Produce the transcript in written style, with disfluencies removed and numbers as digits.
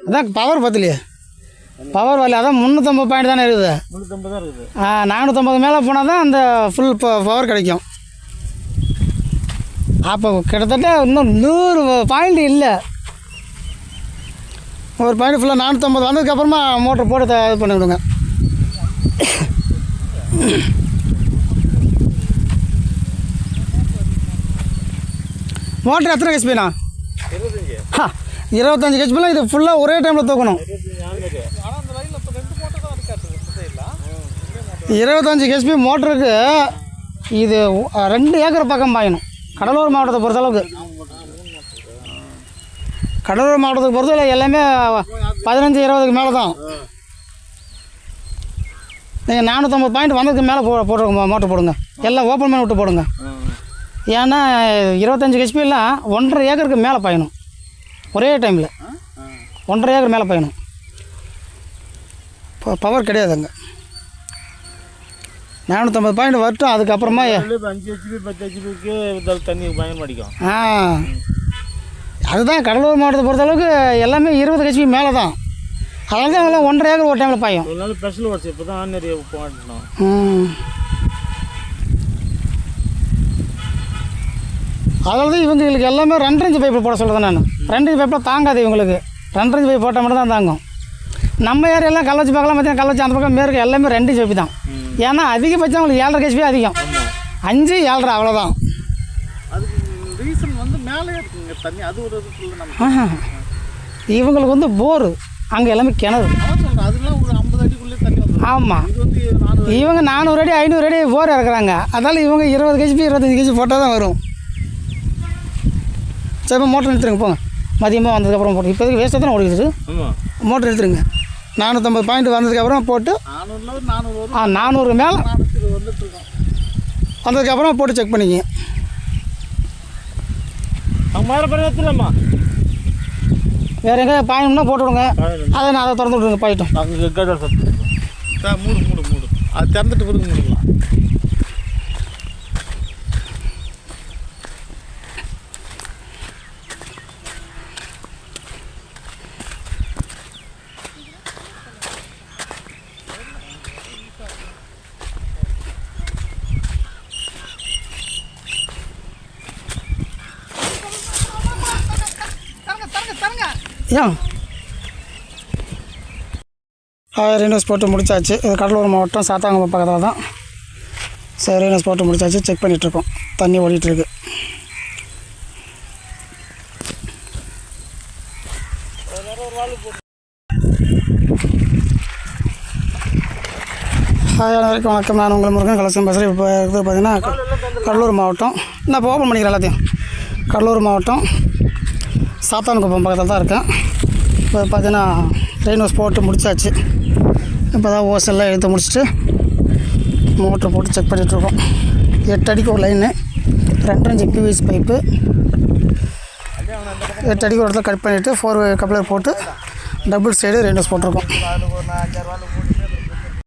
அதான் power பத்தலையே, power வரல. அதான் 350 பாயிண்ட் தானே இருக்குது. 350 தான் இருக்குது. 450 மேலே போனால் தான் அந்த ஃபுல் பவர் கிடைக்கும். அப்போ கிட்டத்தட்ட இன்னும் 100 பாயிண்ட் இல்லை. ஒரு பாயிண்ட் ஃபுல்லாக 450 வந்ததுக்கப்புறமா மோட்டர் போட்டு இது பண்ணி விடுங்க. மோட்டர் எத்தனை ஹெச்பிண்ணா? 25 ஹெச்பிலாம். இது ஃபுல்லாக ஒரே டைமில் தூக்கணும். 25 ஹெச்பி மோட்டருக்கு இது 2 ஏக்கர் பக்கம் பாயணும். கடலூர் மாவட்டத்தை பொறுத்தளவுக்கு, கடலூர் மாவட்டத்துக்கு பொறுத்தவரை எல்லாமே 15-20க்கு மேலே தான். நீங்கள் 450 பாயிண்ட் வந்ததுக்கு மேலே போட்டுருங்க, மோட்டர் போடுங்க. எல்லாம் ஓப்பன் பண்ணி விட்டு போடுங்க. ஏன்னா 25 ஹெச்பிலாம் 1.5 ஏக்கருக்கு மேலே பாயணும் ஒரே டைமில். 1.5 ஏக்கர் மேலே பாயணும். பவர் கிடையாது அங்கே. 450 பாயிண்ட் வரட்டும். அதுக்கப்புறமா 5 ஹெச்பி 10 ஹெச்பிக்கு தண்ணி பயன் அடிக்கும். அதுதான் கடலூர் மாவட்டத்தை பொறுத்தளவுக்கு எல்லாமே 20 ஹெச்பி மேலே தான். அதனால தான் எல்லாம் 1.5 ஏக்கர் ஒரு டைமில் பாயும். ஒரு நாள் ஸ்பெஷல் வாட்ஸ் இப்போ தான் நிறைய போட்டோம். அதனால தான் இவங்களுக்கு எல்லாமே 2 இன்ச் பைப்பில் போட சொல்கிறேன் நான். 2 இன்ச் பைப்பில் தாங்காது இவங்களுக்கு. 2 இன்ச் பைப் போட்டால் மட்டும் தான் தாங்கும். நம்ம ஏரியாலாம் கள்ளச்சி பார்க்கலாம், பார்த்தீங்கன்னா கள்ளச்சி அந்த பக்கம் மேற்கு எல்லாமே 2 இன்ச் பைப்பு தான். ஏன்னா அதிகபட்சம் அவங்களுக்கு 7.5 ஹெச்பி அதிகம். 5 7.5 அவ்வளோதான். அதுக்கு ரீசன் வந்து மேலே இருக்குங்க தண்ணி. அது ஒரு இவங்களுக்கு வந்து போரு, அங்கே எல்லாமே கிணறு. அதெல்லாம் ஒரு 50 அடிக்குள்ளே தண்ணி வந்துடும். ஆமாம், இவங்க 400 அடி 500 அடி போர் இறக்குறாங்க. அதனால் இவங்க 20 ஹெச்பி 25 ஹெச்பி போட்டால் தான் வரும். சரி, இப்போ மோட்டர் நிறுத்துருங்க, போங்க. மதியமாக வந்ததுக்கப்புறம் போட்டு இப்போதைக்கு வேஸ்ட்டாக தான் ஓடிக்கிட்டு. மோட்டர் நிறுத்துருங்க. 450 பாயிண்ட் வந்ததுக்கப்புறம் போட்டு 400 மேலே வந்ததுக்கப்புறம் போட்டு செக் பண்ணிக்கிங்க. வேறு எங்கே பாயணும்னா போட்டு விடுங்க. அதை நான் அதை திறந்து விட்ருங்க, பாயிட்டோம். மூடு அது திறந்துட்டு கொடுங்க, முடிக்கலாம். ஏன் ரீனஸ் போட்டு முடிச்சாச்சு. இது கடலூர் மாவட்டம் சாத்தாங்குப்பம் பக்கத்தில் தான். சரி, ரீனஸ் போட்டு முடிச்சாச்சு. செக் பண்ணிகிட்ருக்கோம். தண்ணி ஓடிட்டுருக்கு. வரைக்கும் வணக்கம். நான் உங்களை முருகன் கலசம் பேசுகிறேன். இப்போ இருக்கிறது பார்த்திங்கன்னா கடலூர் மாவட்டம். நான் இப்போ ஓப்பன் பண்ணிக்கிறேன் எல்லாத்தையும். கடலூர் மாவட்டம் சாத்தான்குப்பம் பக்கத்தில் தான் இருக்கேன். இப்போ பார்த்தீங்கன்னா ட்ரெயின் ஹவுஸ் போட்டு முடிச்சாச்சு. இப்போ தான் ஓசெல்லாம் எடுத்து முடிச்சுட்டு மோட்ரு போட்டு செக் பண்ணிகிட்ருக்கோம். 8 அடிக்கு ஒரு லைனு, 2 இன்ச் பிவிசி பைப்பு. 8 அடிக்கு ஒரு இடத்துல கட் பண்ணிவிட்டு 4 கப்ளர் போட்டு டபுள் சைடு ட்ரெயின் ஹவுஸ் போட்டிருக்கோம்.